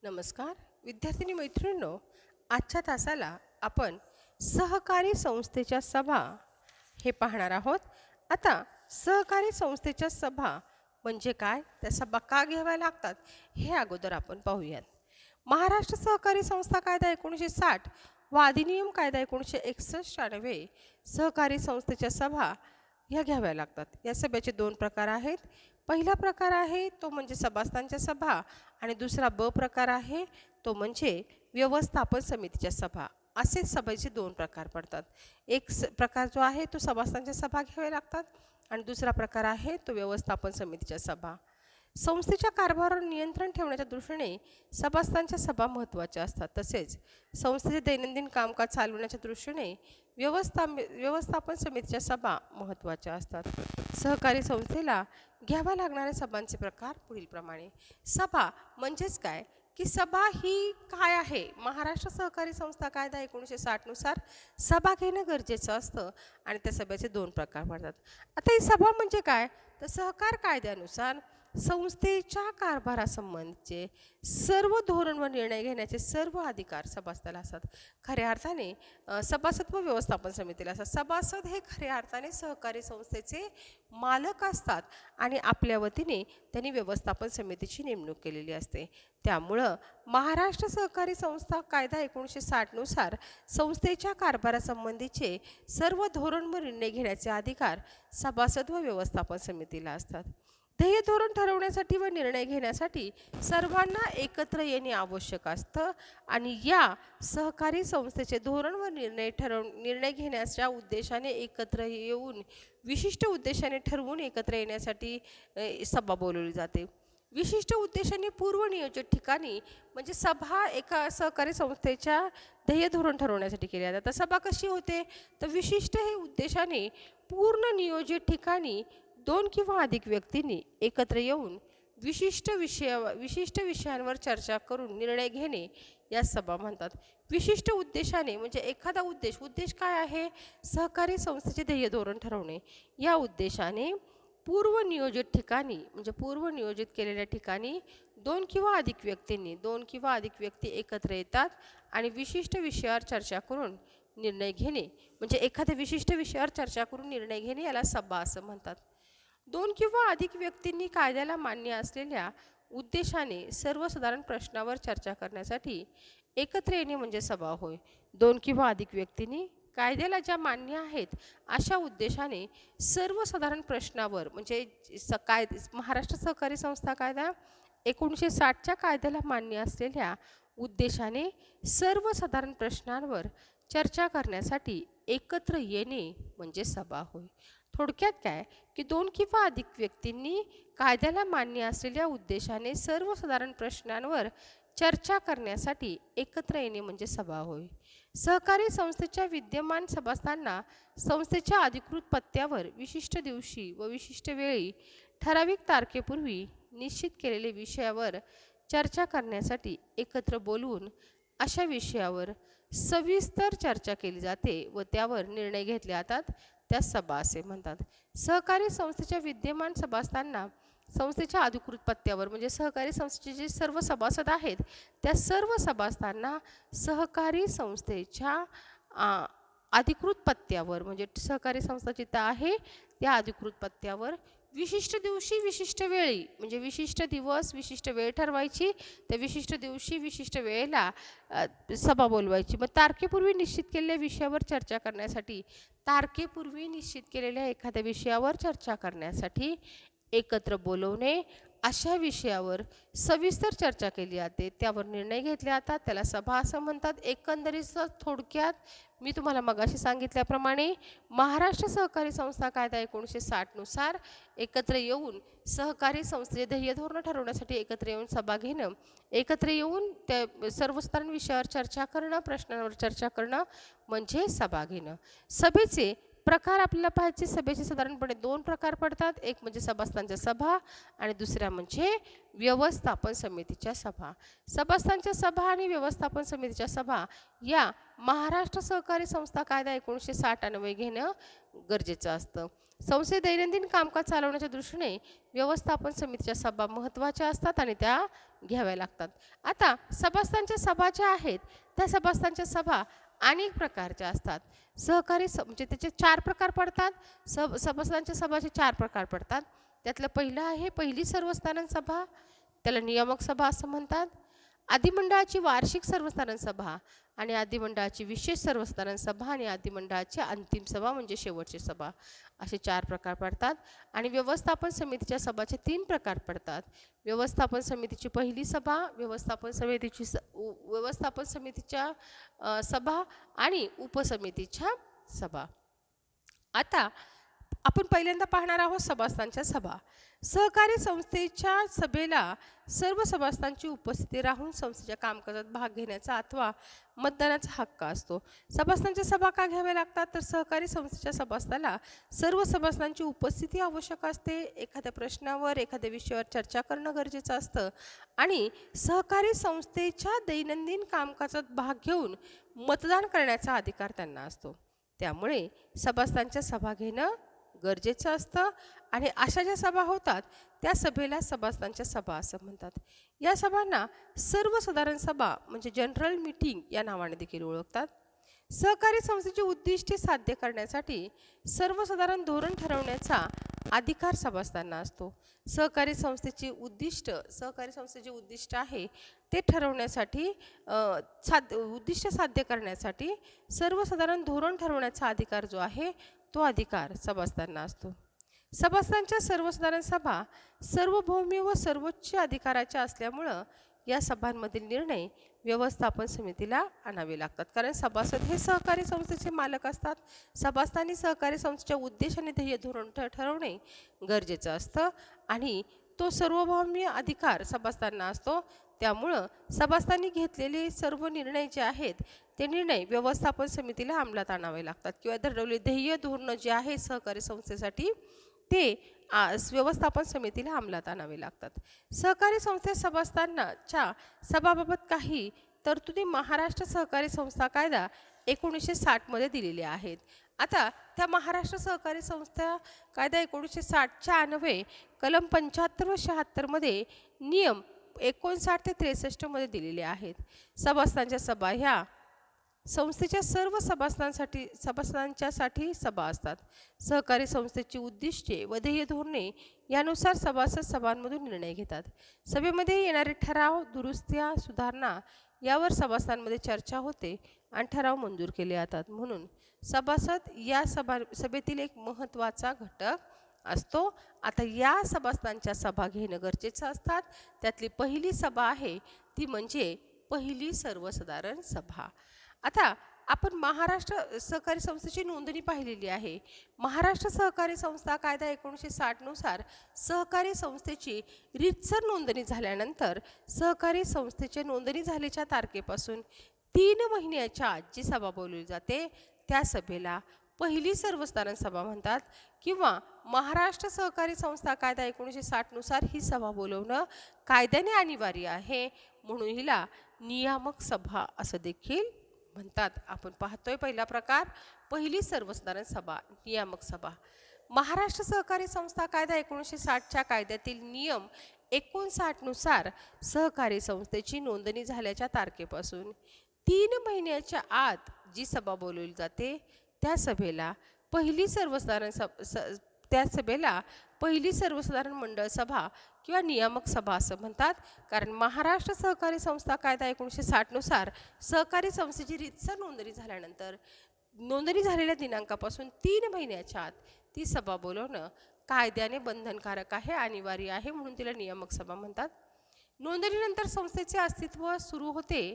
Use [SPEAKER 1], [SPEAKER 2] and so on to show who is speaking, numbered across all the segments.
[SPEAKER 1] नमस्कार विद्यार्थिनी मैत्रिणींनो, आजच्या तासाला आपण सहकारी संस्थेच्या सभा हे पाहणार आहोत. आता सहकारी संस्थेच्या सभा म्हणजे काय, त्या सभा का घ्याव्या लागतात हे अगोदर आपण पाहूयात. महाराष्ट्र सहकारी संस्था कायदा 1960 व अधिनियम कायदा 1961 सहकारी संस्थेच्या सभा ह्या घ्याव्या लागतात. या सभेचे दोन प्रकार आहेत. पहिला प्रकार आहे तो म्हणजे सभास्थांच्या सभा आणि दुसरा ब प्रकार आहे तो म्हणजे व्यवस्थापन समितीच्या सभा. असे सभेचे दोन प्रकार पडतात. एक प्रकार जो आहे तो सभास्थांच्या सभा घ्याव्या लागतात आणि दुसरा प्रकार आहे तो व्यवस्थापन समितीच्या सभा. संस्थेच्या कारभारावर नियंत्रण ठेवण्याच्या दृष्टीने सभास्थांच्या सभा महत्त्वाच्या असतात. तसेच संस्थेचे दैनंदिन कामकाज चालवण्याच्या दृष्टीने व्यवस्थापन समितीच्या सभा महत्त्वाच्या असतात. सहकारी संस्थेला घ्याव्या लागणाऱ्या सभांचे प्रकार पुढीलप्रमाणे. सभा म्हणजेच काय की सभा ही काय आहे. महाराष्ट्र सहकारी संस्था कायदा 1960 नुसार सभा घेणं गरजेचं असतं आणि त्या सभेचे दोन प्रकार पडतात. आता ही सभा म्हणजे काय तर सहकार कायद्यानुसार संस्थेच्या कारभारासंबंधीचे सर्व धोरण व निर्णय घेण्याचे सर्व अधिकार सभासदाला असतात. खऱ्या अर्थाने सभासद व व्यवस्थापन समितीला असतात. सभासद हे खऱ्या अर्थाने सहकारी संस्थेचे मालक असतात आणि आपल्या वतीने त्यांनी व्यवस्थापन समितीची नेमणूक केलेली असते. त्यामुळं महाराष्ट्र सहकारी संस्था कायदा 1960 नुसार संस्थेच्या कारभारासंबंधीचे सर्व धोरण व निर्णय घेण्याचे अधिकार सभासद व व्यवस्थापन समितीला असतात. ध्येय धोरण ठरवण्यासाठी व निर्णय घेण्यासाठी सर्वांना एकत्र येणे आवश्यक असतं आणि या सहकारी संस्थेचे धोरण व निर्णय घेण्याच्या उद्देशाने एकत्र येऊन विशिष्ट उद्देशाने ठरवून एकत्र येण्यासाठी सभा बोलवली जाते. विशिष्ट उद्देशाने पूर्वनियोजित ठिकाणी म्हणजे सभा एका सहकारी संस्थेच्या ध्येय धोरण ठरवण्यासाठी केली जाते. तर सभा कशी होते तर विशिष्ट हे उद्देशाने पूर्ण नियोजित ठिकाणी दोन किंवा अधिक व्यक्तींनी एकत्र येऊन विशिष्ट विषयांवर चर्चा करून निर्णय घेणे या सभा म्हणतात. विशिष्ट उद्देशाने म्हणजे एखादा उद्देश काय आहे सहकारी संस्थेचे ध्येय धोरण ठरवणे. या उद्देशाने पूर्वनियोजित ठिकाणी म्हणजे पूर्वनियोजित केलेल्या ठिकाणी दोन किंवा अधिक व्यक्ती एकत्र येतात आणि विशिष्ट विषयावर चर्चा करून निर्णय घेणे म्हणजे एखाद्या विशिष्ट विषयावर चर्चा करून निर्णय घेणे याला सभा असं म्हणतात. दोन किंवा अधिक व्यक्तींनी कायद्याला मान्य असलेल्या उद्देशाने सर्वसाधारण प्रश्नावर चर्चा करण्यासाठी एकत्र येणे म्हणजे सभा होय. दोन किंवा अधिक व्यक्तींनी कायद्याला ज्या मान्य आहेत अशा उद्देशाने सर्वसाधारण प्रश्नावर म्हणजे महाराष्ट्र सहकारी संस्था कायदा 1960च्या कायद्याला मान्य असलेल्या उद्देशाने सर्वसाधारण प्रश्नांवर चर्चा करण्यासाठी एकत्र येणे म्हणजे सभा होय. थोडक्यात काय की दोन किंवा अधिक व्यक्तींनी कायद्याला मान्य असलेल्या उद्देशाने सर्वसाधारण प्रश्नांवर चर्चा करण्यासाठी एकत्र येणे म्हणजे सभा होय. सहकारी संस्थेच्या विद्यमान सभासदांना संस्थेच्या अधिकृत पत्त्यावर विशिष्ट दिवशी व विशिष्ट वेळी ठराविक तारखेपूर्वी निश्चित केलेल्या विषयावर चर्चा करण्यासाठी एकत्र बोलवून अशा विषयावर सविस्तर चर्चा केली जाते व त्यावर निर्णय घेतले जातात त्या सभा असे म्हणतात. सहकारी संस्थेच्या विद्यमान सभासदांना संस्थेच्या अधिकृत पत्त्यावर म्हणजे सहकारी संस्थेचे जे सर्व सभासद आहेत त्या सर्व सभासदांना सहकारी संस्थेच्या अधिकृत पत्त्यावर म्हणजे सहकारी संस्था जिथं आहे त्या अधिकृत पत्त्यावर विशिष्ट दिवशी विशिष्ट वेळी म्हणजे विशिष्ट दिवस विशिष्ट वेळ ठरवायची. त्या विशिष्ट दिवशी विशिष्ट वेळेला सभा बोलवायची. मग तारखेपूर्वी निश्चित केलेल्या विषयावर चर्चा करण्यासाठी एकत्र बोलवणे अशा विषयावर सविस्तर चर्चा केली जाते त्यावर निर्णय घेतले जातात त्याला सभा असं म्हणतात. एकंदरीत थोडक्यात मी तुम्हाला मगाशी सांगितल्याप्रमाणे महाराष्ट्र सहकारी संस्था कायदा 1960 नुसार एकत्र येऊन सहकारी संस्थेचे ध्येय धोरण ठरवण्यासाठी एकत्र येऊन सभा घेणं एकत्र येऊन त्या सर्वसाधारण विषयावर चर्चा करणं प्रश्नांवर चर्चा करणं म्हणजे सभा घेणं. सभेचे प्रकार आपल्याला पाहायचे सभेचे साधारणपणे 2 प्रकार पडतात. एक म्हणजे सभास्थांच्या सभा आणि दुसऱ्या म्हणजे व्यवस्थापन समितीच्या सभा. सभास्थांच्या सभा आणि व्यवस्थापन समितीच्या सभा या महाराष्ट्र सहकारी संस्था कायदा 1960 अन्वये घेणं गरजेचं असतं. संस्थेत दैनंदिन कामकाज चालवण्याच्या दृष्टीने व्यवस्थापन समितीच्या सभा महत्त्वाच्या असतात आणि त्या घ्याव्या लागतात. आता सभास्थांच्या सभा ज्या आहेत त्या सभास्थांच्या सभा अनेक प्रकारच्या असतात. म्हणजे त्याचे 4 प्रकार पडतात. सभासदांच्या सभाचे 4 प्रकार पडतात. त्यातलं पहिलं आहे पहिली सर्वसाधारण सभा, त्याला नियामक सभा असं म्हणतात. अधिमंडळाची वार्षिक सर्वसाधारण सभा आणि अधिमंडळाची विशेष सर्वसाधारण सभा आणि अधिमंडळाची अंतिम सभा म्हणजे शेवटची सभा असे 4 प्रकार पडतात. आणि व्यवस्थापन समितीच्या सभाचे 3 प्रकार पडतात. व्यवस्थापन समितीची पहिली सभा, व्यवस्थापन समितीच्या सभा आणि उपसमितीच्या सभा. आता आपण पहिल्यांदा पाहणार आहोत सभास्थांच्या सभा. सहकारी संस्थेच्या सभेला सर्व सभासदांची उपस्थिती राहून संस्थेच्या कामकाजात भाग घेण्याचा अथवा मतदानाचा हक्क असतो. सभासदांच्या सभा का घ्याव्या लागतात तर सहकारी संस्थेच्या सभासदाला सर्व सभासदांची उपस्थिती आवश्यक असते. एखाद्या प्रश्नावर एखाद्या विषयावर चर्चा करणं गरजेचं असतं आणि सहकारी संस्थेच्या दैनंदिन कामकाजात भाग घेऊन मतदान करण्याचा अधिकार त्यांना असतो. त्यामुळे सभासदांच्या सभा घेणं गरजेचं असतं आणि अशा ज्या सभा होतात त्या सभेला सभासदांच्या सभा असं म्हणतात. या सभांना सर्वसाधारण सभा म्हणजे जनरल मीटिंग या नावाने देखील ओळखतात. सहकारी संस्थेची उद्दिष्टे साध्य करण्यासाठी सर्वसाधारण धोरण ठरवण्याचा अधिकार सभासदांना असतो. सहकारी संस्थेचे उद्दिष्ट आहे ते ठरवण्यासाठी उद्दिष्ट साध्य करण्यासाठी सर्वसाधारण धोरण ठरवण्याचा अधिकार जो आहे तो अधिकार सभासदांना असतो. सभासदांच्या सर्वसाधारण सभा सार्वभौम व सर्वोच्च अधिकाराच्या असल्यामुळं या सभांमधील निर्णय व्यवस्थापन समितीला आणावे लागतात. कारण सभासद हे सहकारी संस्थेचे मालक असतात. सभासदांनी सहकारी संस्थेच्या उद्देश आणि ध्येय धोरण ठरवणे गरजेचं असतं आणि तो सार्वभौम अधिकार सभासदांना असतो. त्यामुळं सभासदांनी घेतलेले सर्व निर्णय जे आहेत ते निर्णय व्यवस्थापन समितीला अंमलात आणावे लागतात किंवा ठरवलेले ध्येय धोरण जे आहे सहकारी संस्थेसाठी ते व्यवस्थापन समितीला अंमलात आणावे लागतात. सहकारी संस्थेत सभासदांच्या सभाबाबत काही तरतुदी महाराष्ट्र सहकारी संस्था कायदा 1960 मध्ये दिलेल्या आहेत. आता त्या महाराष्ट्र सहकारी संस्था कायदा 1960च्या अन्वये कलम 75 व 76 मध्ये नियम 59 ते 63 मध्ये दिलेले आहेत. सभासदांच्या सभा ह्या संस्थेच्या सर्व सभासदांच्यासाठी सभा असतात. सहकारी संस्थेची उद्दिष्टे व ध्येय धोरणे यानुसार सभासद सभांमधून निर्णय घेतात. सभेमध्ये येणारे ठराव, दुरुस्त्या, सुधारणा यावर सभासदांमध्ये चर्चा होते आणि ठराव मंजूर केले जातात. म्हणून सभासद या सभेतील एक महत्त्वाचा घटक असतो. आता या सभासदांच्या सभा घेणं गरजेचं असतात. त्यातली पहिली सभा आहे ती म्हणजे पहिली सर्वसाधारण सभा. आता आपण महाराष्ट्र सहकारी संस्थेची नोंदणी पाहिलेली आहे. महाराष्ट्र सहकारी संस्था कायदा 1960 नुसार सहकारी संस्थेची रीतसर नोंदणी झाल्यानंतर सहकारी संस्थेची नोंदणी झाल्याच्या तारखेपासून 3 महिन्याच्या आत जी सभा बोलवली जाते त्या सभेला पहिली सर्वसाधारण सभा म्हणतात किंवा महाराष्ट्र सहकारी संस्था कायदा 1960 नुसार ही सभा बोलवणं कायद्याने अनिवार्य आहे म्हणून हिला नियामक सभा असं देखील म्हणतात. आपण पाहतोय पहिला प्रकार पहिली सर्वसाधारण सभा नियामक सभा. महाराष्ट्र सहकारी संस्था कायदा 1960च्या कायद्यातील नियम 59 नुसार सहकारी संस्थेची नोंदणी झाल्याच्या तारखेपासून 3 महिन्याच्या आत जी सभा बोलवली जाते त्या सभेला पहिली सर्वसाधारण मंडळ सभा किंवा नियामक सभा असं म्हणतात. कारण महाराष्ट्र सहकारी संस्था कायदा 1960 नुसार सहकारी संस्थेची रीतसर नोंदणी झाल्यानंतर नोंदणी झालेल्या दिनांकापासून 3 महिन्याच्या आत ती सभा बोलवणं कायद्याने बंधनकारक आहे, अनिवार्य आहे म्हणून तिला नियामक सभा म्हणतात. नोंदणीनंतर संस्थेचे अस्तित्व सुरू होते.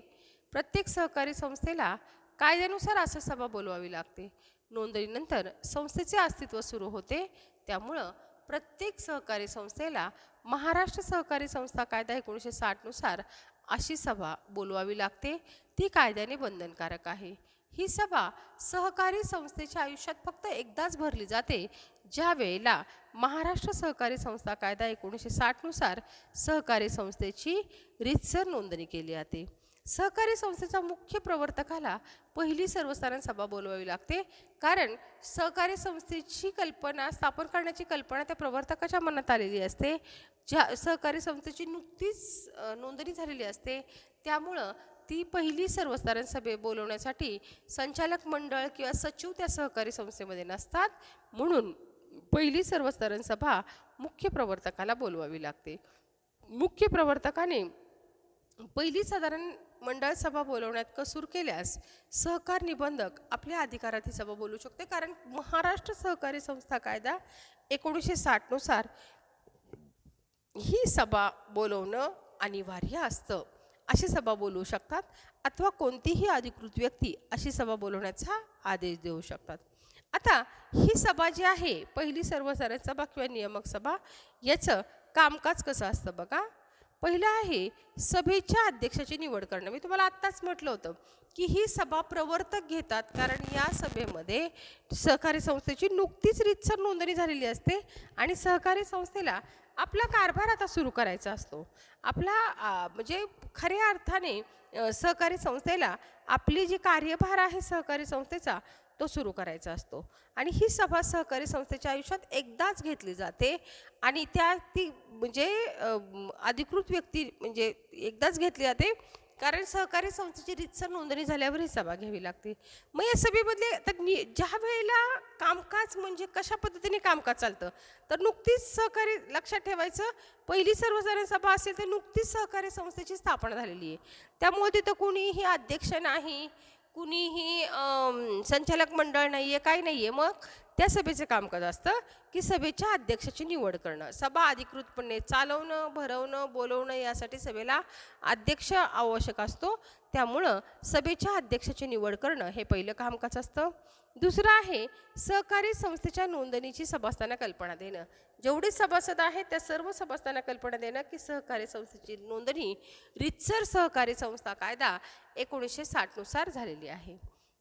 [SPEAKER 1] प्रत्येक सहकारी संस्थेला कायद्यानुसार असं सभा बोलवावी लागते. नोंदणीनंतर संस्थेचे अस्तित्व सुरू होते. त्यामुळं प्रत्येक सहकारी संस्थेला महाराष्ट्र सहकारी संस्था कायदा 1960 नुसार अशी सभा बोलवावी लागते. ती कायद्याने बंधनकारक आहे. ही सभा सहकारी संस्थेच्या आयुष्यात फक्त एकदाच भरली जाते, ज्या वेळेला महाराष्ट्र सहकारी संस्था कायदा 1960 नुसार सहकारी संस्थेची रीतसर नोंदणी केली जाते. सहकारी संस्थेचा मुख्य प्रवर्तकाला पहिली सर्वसाधारण सभा बोलवावी लागते, कारण सहकारी संस्थेची कल्पना स्थापन करण्याची कल्पना त्या प्रवर्तकाच्या मनात आलेली असते. ज्या सहकारी संस्थेची नुकतीच नोंदणी झालेली असते, त्यामुळं ती पहिली सर्वसाधारण सभे बोलवण्यासाठी संचालक मंडळ किंवा सचिव त्या सहकारी संस्थेमध्ये नसतात, म्हणून पहिली सर्वसाधारण सभा मुख्य प्रवर्तकाला बोलवावी लागते. मुख्य प्रवर्तकाने पहिली साधारण मंडळ सभा बोलवण्यात कसूर केल्यास सहकार निबंधक आपल्या अधिकारात ही सभा बोलू शकते, कारण महाराष्ट्र सहकारी संस्था कायदा 1960 नुसार ही सभा बोलवणं अनिवार्य असतं. अशी सभा बोलवू शकतात अथवा कोणतीही अधिकृत व्यक्ती अशी सभा बोलवण्याचा आदेश देऊ शकतात. आता ही सभा जी आहे, पहिली सर्वसाधारण सभा किंवा नियामक सभा, याचं कामकाज कसं असतं बघा. पहिलं आहे सभेच्या अध्यक्षाची निवड करणं. मी तुम्हाला आत्ताच म्हटलं होतं की ही सभा प्रवर्तक घेतात, कारण या सभेमध्ये सहकारी संस्थेची नुकतीच रीतसर नोंदणी झालेली असते आणि सहकारी संस्थेला आपला कारभार आता सुरू करायचा असतो. आपला म्हणजे खऱ्या अर्थाने सहकारी संस्थेला आपली जी कार्यभार आहे सहकारी संस्थेचा तो सुरू करायचा असतो. आणि ही सभा सहकारी संस्थेच्या आयुष्यात एकदाच घेतली जाते आणि ती म्हणजे अधिकृत व्यक्ती म्हणजे एकदाच घेतली जाते, कारण सहकारी संस्थेची रीतसर नोंदणी झाल्यावर ही सभा घ्यावी लागते. मग या सभेमधले तर ज्या वेळेला कामकाज म्हणजे कशा पद्धतीने कामकाज चालतं, तर नुकतीच सहकारी लक्षात ठेवायचं, पहिली सर्वसाधारण सभा असेल तर नुकतीच सहकारी संस्थेची स्थापना झालेली आहे, त्यामुळे तिथं कुणीही अध्यक्ष नाही, कुणीही संचालक मंडळ नाही आहे, काही नाही आहे. मग त्या सभेचं कामकाज असतं की सभेच्या अध्यक्षाची निवड करणं, सभा अधिकृतपणे चालवणं, भरवणं, बोलवणं, यासाठी सभेला अध्यक्ष आवश्यक असतो. त्यामुळं सभेच्या अध्यक्षाची निवड करणं हे पहिलं कामकाज असतं. दुसरं आहे सहकारी संस्थेच्या नोंदणीची सभासदांना कल्पना देणं. जेवढे सभासद आहेत त्या सर्व सभासदांना कल्पना देणं की सहकारी संस्थेची नोंदणी रीतसर सहकारी संस्था कायदा 1960 नुसार झालेली आहे.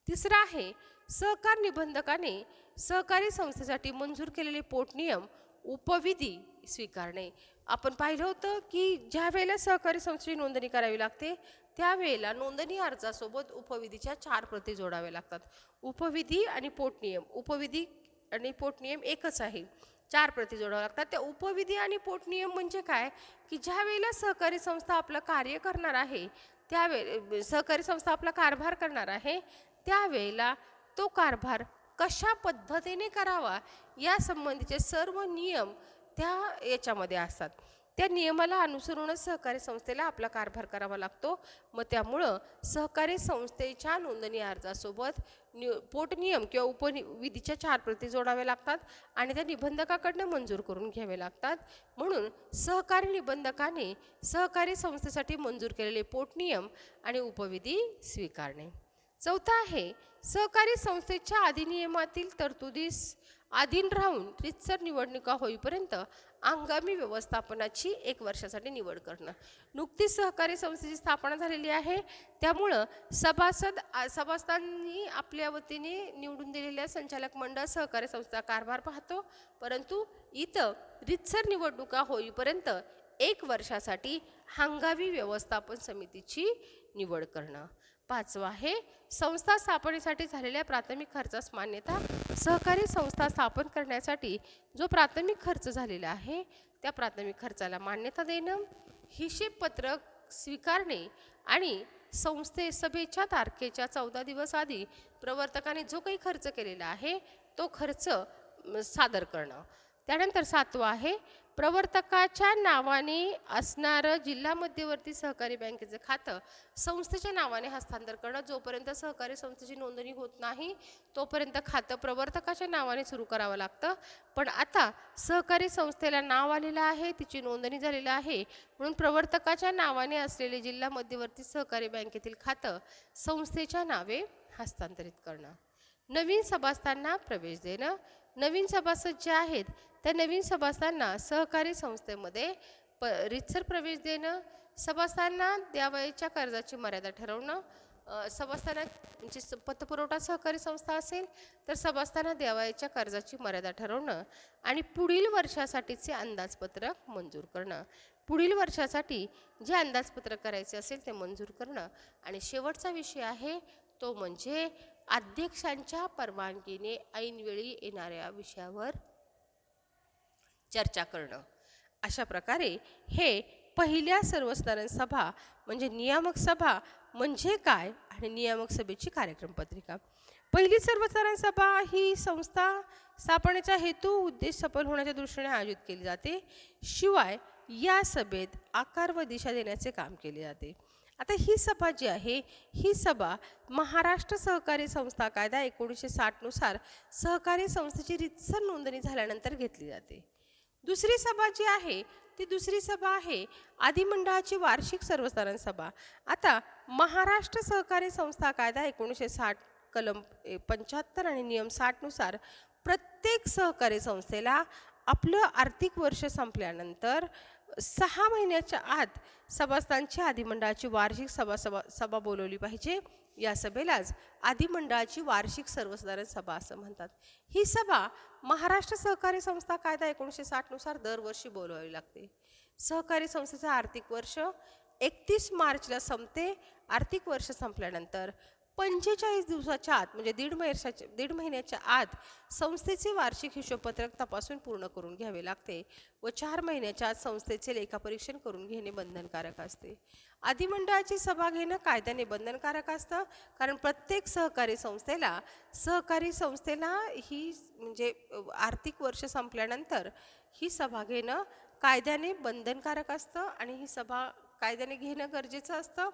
[SPEAKER 1] तिसरं आहे सहकार निबंधकाने सहकारी संस्थेसाठी मंजूर केलेले पोटनियम उपविधी स्वीकारणे. आपण पाहिलं होतं की ज्या वेळेला सहकारी संस्थेची नोंदणी करावी लागते, त्यावेळेला नोंदणी अर्जासोबत उपविधीच्या 4 प्रती जोडाव्या लागतात. उपविधी आणि पोटनियम, उपविधी आणि पोटनियम एकच आहे, 4 प्रती जोडाव्या लागतात. त्या उपविधी आणि पोटनियम म्हणजे काय की ज्या वेळेला सहकारी संस्था आपलं कार्य करणार आहे, त्यावेळे सहकारी संस्था आपला कारभार करणार आहे, त्यावेळेला तो कारभार कशा पद्धतीने करावा या संबंधीचे सर्व नियम त्या याच्यामध्ये असतात. त्या नियमाला अनुसरूनच सहकारी संस्थेला आपला कारभार करावा लागतो. मग त्यामुळं सहकारी संस्थेच्या नोंदणी अर्जासोबत पोटनियम किंवा उपविधीच्या 4 प्रती जोडाव्या लागतात आणि त्या निबंधकाकडनं मंजूर करून घ्यावे लागतात. म्हणून सहकारी निबंधकाने सहकारी संस्थेसाठी मंजूर केलेले पोटनियम आणि उपविधी स्वीकारणे. चौथा आहे सहकारी संस्थेच्या अधिनियमातील तरतुदीस अधीन राहून रीतसर निवडणुका होईपर्यंत हंगामी व्यवस्थापनाची 1 वर्षासाठी निवड करणं. नुकतीच सहकारी संस्थेची स्थापना झालेली आहे, त्यामुळं सभासदांनी आपल्या वतीने निवडून दिलेल्या संचालक मंडळ सहकारी संस्था कारभार पाहतो, परंतु इथं रीतसर निवडणुका होईपर्यंत 1 वर्षासाठी हंगामी व्यवस्थापन समितीची निवड करणं. 5वं आहे संस्था स्थापनेसाठी झालेल्या प्राथमिक खर्चास मान्यता. सहकारी संस्था स्थापन करण्यासाठी जो प्राथमिक खर्च झालेला आहे त्या प्राथमिक खर्चाला मान्यता देणं. हिशेबपत्रक स्वीकारणे आणि सभेच्या तारखेच्या 14 दिवस आधी प्रवर्तकाने जो काही खर्च केलेला आहे तो खर्च सादर करणं. त्यानंतर 7वं आहे प्रवर्तकाच्या नावाने असणारं जिल्हा मध्यवर्ती सहकारी बँकेचं खातं संस्थेच्या नावाने हस्तांतर करणं. जोपर्यंत सहकारी संस्थेची नोंदणी होत नाही तोपर्यंत खातं प्रवर्तकाच्या नावाने सुरू करावं लागतं. पण आता सहकारी संस्थेला नाव आलेलं आहे, तिची नोंदणी झालेली आहे, म्हणून प्रवर्तकाच्या नावाने असलेले जिल्हा मध्यवर्ती सहकारी बँकेतील खातं संस्थेच्या नावे हस्तांतरित करणं. नवीन सभासदांना प्रवेश देणं. नवीन सभासद जे आहेत त्या नवीन सभासदांना सहकारी संस्थेमध्ये रीतसर प्रवेश देणं. सभासदांना द्यावयाच्या कर्जाची मर्यादा ठरवणं. सभासदांना म्हणजे पतपुरवठा सहकारी संस्था असेल तर सभासदांना द्यावयाच्या कर्जाची मर्यादा ठरवणं आणि पुढील वर्षासाठीचे अंदाजपत्रक मंजूर करणं. पुढील वर्षासाठी जे अंदाजपत्रक करायचे असेल ते मंजूर करणं. आणि शेवटचा विषय आहे तो म्हणजे अध्यक्षांच्या परवानगीने ऐनवेळी येणाऱ्या विषयावर चर्चा करणं. अशा प्रकारे हे पहिल्या सर्वसाधारण सभा म्हणजे नियामक सभा म्हणजे काय आणि नियामक सभेची कार्यक्रम पत्रिका. पहिली सर्वसाधारण सभा ही संस्था स्थापनेचा हेतू उद्देश सफल होण्याच्या दृष्टीने आयोजित केली जाते. शिवाय या सभेत आकार व दिशा देण्याचे काम केले जाते. आता ही सभा जी आहे ही सभा महाराष्ट्र सहकारी संस्था कायदा 1960 नुसार सहकारी संस्थेची रीतसर नोंदणी झाल्यानंतर घेतली जाते. दुसरी सभा जी आहे ती दुसरी सभा आहे अधिमंडळाची वार्षिक सर्वसाधारण सभा. आता महाराष्ट्र सहकारी संस्था कायदा 1960 कलम 75 आणि नियम 60 नुसार प्रत्येक सहकारी संस्थेला आपलं आर्थिक वर्ष संपल्यानंतर 6 महिन्याच्या आत सभासदांची अधिमंडळाची वार्षिक सभा बोलवली पाहिजे. या सभेलाच अधिमंडळाची वार्षिक सर्वसाधारण सभा असं म्हणतात. ही सभा महाराष्ट्र सहकारी संस्था कायदा 1960 नुसार दरवर्षी बोलवावी लागते. सहकारी संस्थेचे आर्थिक वर्ष 31 मार्चला संपते. आर्थिक वर्ष संपल्यानंतर 45 दिवसाच्या आत म्हणजे दीड महिन्याच्या आत संस्थेचे वार्षिक हिशोपत्रक तपासून पूर्ण करून घ्यावे लागते व 4 महिन्याच्या आत संस्थेचे लेखापरीक्षण करून घेणे बंधनकारक असते. अधिमंडळाची सभा घेणं कायद्याने बंधनकारक असतं कारण प्रत्येक सहकारी संस्थेला ही म्हणजे आर्थिक वर्ष संपल्यानंतर ही सभा घेणं कायद्याने बंधनकारक असतं आणि ही सभा कायद्याने घेणं गरजेचं असतं.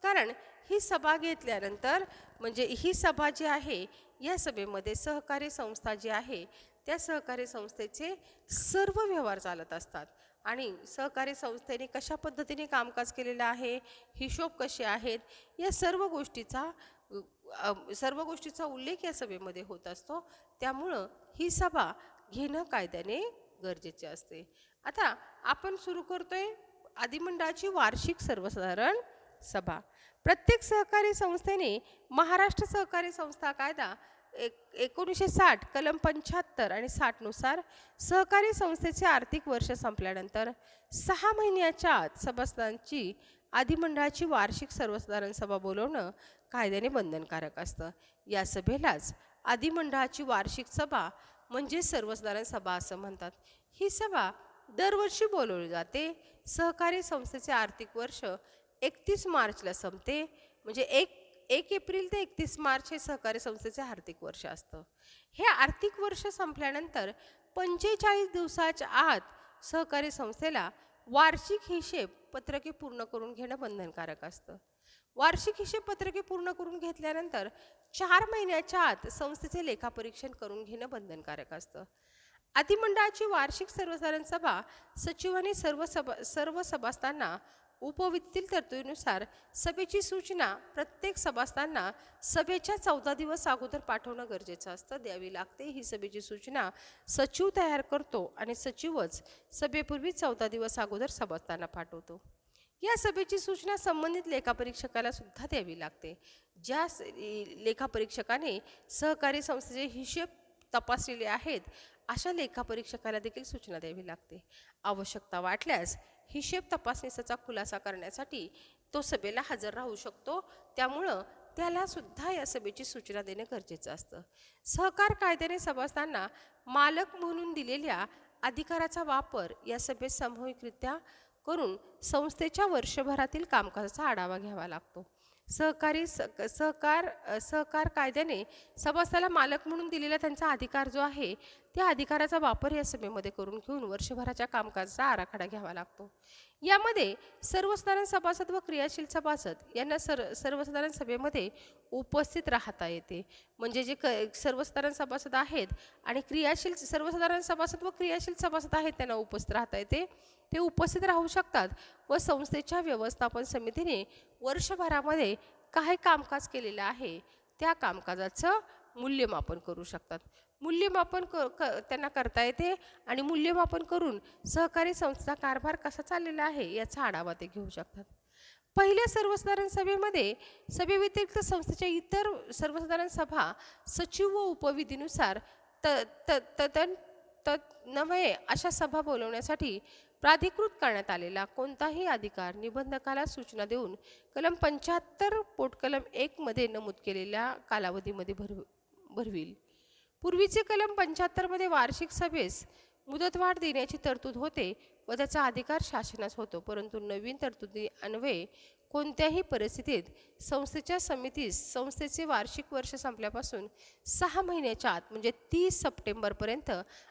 [SPEAKER 1] कारण ही सभा घेतल्यानंतर म्हणजे ही सभा जी आहे या सभेमध्ये सहकारी संस्था जी आहे त्या सहकारी संस्थेचे सर्व व्यवहार चालत असतात आणि सहकारी संस्थेने कशा पद्धतीने कामकाज केलेलं आहे, हिशोब कसे आहेत, या सर्व गोष्टीचा उल्लेख या सभेमध्ये होत असतो. त्यामुळं ही सभा घेणं कायद्याने गरजेचे असते. आता आपण सुरू करतोय अधिमंडळाची वार्षिक सर्वसाधारण सभा. प्रत्येक सहकारी संस्थेने महाराष्ट्र सहकारी संस्था कायदा 1960 कलम 75 आणि 60 नुसार सहकारी संस्थेचे आर्थिक वर्ष संपल्यानंतर 6 महिन्याच्या आत सभासदांची अधिमंडळाची वार्षिक सर्वसाधारण सभा बोलवणं कायद्याने बंधनकारक असतं. या सभेलाच अधिमंडळाची वार्षिक सभा म्हणजे सर्वसाधारण सभा असं म्हणतात. ही सभा दरवर्षी बोलवली जाते. सहकारी संस्थेचे आर्थिक वर्ष 31 मार्चला संपते. म्हणजे 1 एप्रिल ते 31 मार्च हे सहकारी संस्थेचे आर्थिक वर्ष असतं. हे आर्थिक वर्ष संपल्यानंतर 45 दिवसाच्या आत सहकारी संस्थेला वार्षिक हिशेब पत्रके पूर्ण करून घेणं बंधनकारक असतं. वार्षिक हिशेब पत्रके पूर्ण करून घेतल्यानंतर 4 महिन्याच्या आत संस्थेचे लेखापरीक्षण करून घेणं बंधनकारक असतं. अधिमंडळाची वार्षिक सर्वसाधारण सभा सचिवाने सर्व सभासदांना उपविधीतील तरतुदीनुसार सभेची सूचना प्रत्येक सभासदांना सभेच्या 14 दिवस अगोदर पाठवणं गरजेचं असतं, द्यावी लागते. ही सभेची सूचना सचिव तयार करतो आणि सचिवच सभेपूर्वी 14 दिवस अगोदर सभासदांना पाठवतो. या सभेची सूचना संबंधित लेखापरीक्षकाला सुद्धा द्यावी लागते. ज्या लेखापरीक्षकाने सहकारी संस्थेचे हिशेब तपासलेले आहेत अशा लेखापरीक्षकाला देखील सूचना द्यावी लागते. आवश्यकता वाटल्यास हिशेब तपासणीचा खुलासा करण्यासाठी तो सभेला हजर राहू शकतो. त्यामुळं त्याला सुद्धा या सभेची सूचना देणे गरजेचं असतं. सहकार कायद्याने सभासदांना मालक म्हणून दिलेल्या अधिकाराचा वापर या सभेत सामूहिकरित्या करून संस्थेच्या वर्षभरातील कामकाजाचा आढावा घ्यावा लागतो. सहकार कायद्याने सभासदाला मालक म्हणून दिलेला त्यांचा अधिकार जो आहे त्या अधिकाराचा वापर या सभेमध्ये करून घेऊन वर्षभराच्या कामकाजाचा आराखडा घ्यावा लागतो. यामध्ये सर्वसाधारण सभासद व क्रियाशील सभासद यांना सर्वसाधारण सभेमध्ये उपस्थित राहता येते. म्हणजे जे सर्वसाधारण सभासद आहेत आणि सर्वसाधारण सभासद व क्रियाशील सभासद आहेत त्यांना उपस्थित राहता येते. ते उपस्थित राहू शकतात व संस्थेच्या व्यवस्थापन समितीने वर्षभरामध्ये काय कामकाज केलेलं आहे त्या कामकाजाचं मूल्यमापन करू शकतात. मूल्यमापन त्यांना करता येते आणि मूल्यमापन करून सहकारी संस्था कारभार कसा चाललेला आहे याचा आढावा ते घेऊ शकतात. पहिल्या सर्वसाधारण सभेमध्ये सभेव्यतिरिक्त संस्थेच्या इतर सर्वसाधारण सभा सचिव व उपविधीनुसार त त तन तन्वये अशा सभा बोलवण्यासाठी प्राधिकृत करण्यात आलेला कोणताही अधिकार निबंधकाला सूचना देऊन कलम 75 पोटकलम 1 मध्ये नमूद केलेल्या कालावधीमध्ये भरविल. पूर्वीचे कलम 75 मध्ये वार्षिक सभेस मुदतवाढ देण्याची तरतूद होते व त्याचा अधिकार शासनास होतो, परंतु नवीन तरतुदी अन्वये कोणत्याही परिस्थितीत संस्थेच्या समितीस संस्थेचे वार्षिक वर्ष संपल्यापासून 6 महिन्याच्या आत म्हणजे 30 सप्टेंबरपर्यंत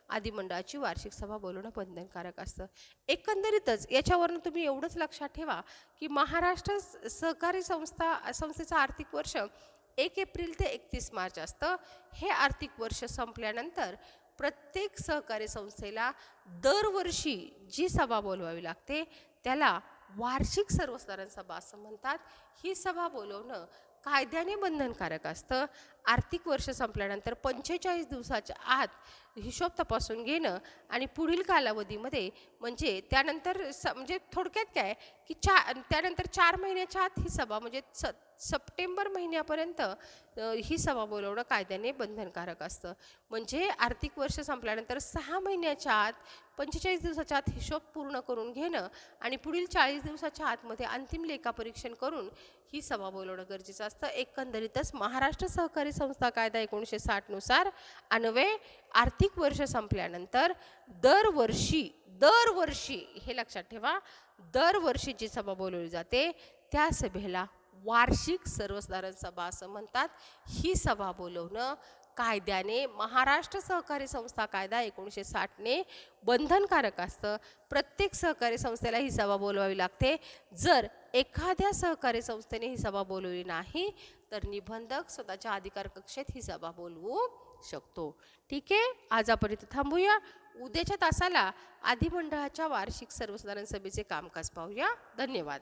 [SPEAKER 1] अधिमंडळाची वार्षिक सभा बोलवणं बंधनकारक असतं. एकंदरीतच याच्यावरून तुम्ही एवढंच लक्षात ठेवा की महाराष्ट्र सहकारी संस्थेचं आर्थिक वर्ष 1 एप्रिल ते 31 मार्च असतं. हे आर्थिक वर्ष संपल्यानंतर प्रत्येक सहकारी संस्थेला दरवर्षी जी सभा बोलवावी लागते त्याला वार्षिक सर्वसाधारण सभा असं म्हणतात. ही सभा बोलवणं कायद्याने बंधनकारक असतं. आर्थिक वर्ष संपल्यानंतर 45 दिवसाच्या आत हिशोब तपासून घेणं आणि पुढील कालावधीमध्ये म्हणजे त्यानंतर म्हणजे थोडक्यात काय की त्यानंतर 4 महिन्याच्या आत ही सभा म्हणजे सप्टेंबर महिन्यापर्यंत ही सभा बोलवणं कायद्याने बंधनकारक असतं. म्हणजे आर्थिक वर्ष संपल्यानंतर 6 महिन्याच्या आत 45 दिवसाच्या आत हिशोब पूर्ण करून घेणं आणि पुढील 40 दिवसाच्या आतमध्ये अंतिम लेखापरीक्षण करून ही सभा बोलवणं गरजेचं असतं. एकंदरीतच महाराष्ट्र सहकारी संस्था कायदा 1960 नुसार अन्वये आर्थिक वर्ष संपल्यानंतर दरवर्षी हे लक्षात ठेवा, दरवर्षी जी सभा बोलवली जाते त्या सभेला वार्षिक सर्वसाधारण सभा असं म्हणतात. ही सभा बोलवणं कायद्याने महाराष्ट्र सहकारी संस्था कायदा 1960 ने बंधनकारक असतं. प्रत्येक सहकारी संस्थेला ही सभा बोलवावी लागते. जर एखाद्या सहकारी संस्थेने ही सभा बोलवली नाही तर निबंधक स्वतःच्या अधिकार कक्षेत ही सभा बोलवू शकतो. ठीक आहे, आज आपण इथे थांबूया. उद्याच्या तासाला अधिमंडळाच्या वार्षिक सर्वसाधारण सभेचे कामकाज पाहूया. धन्यवाद.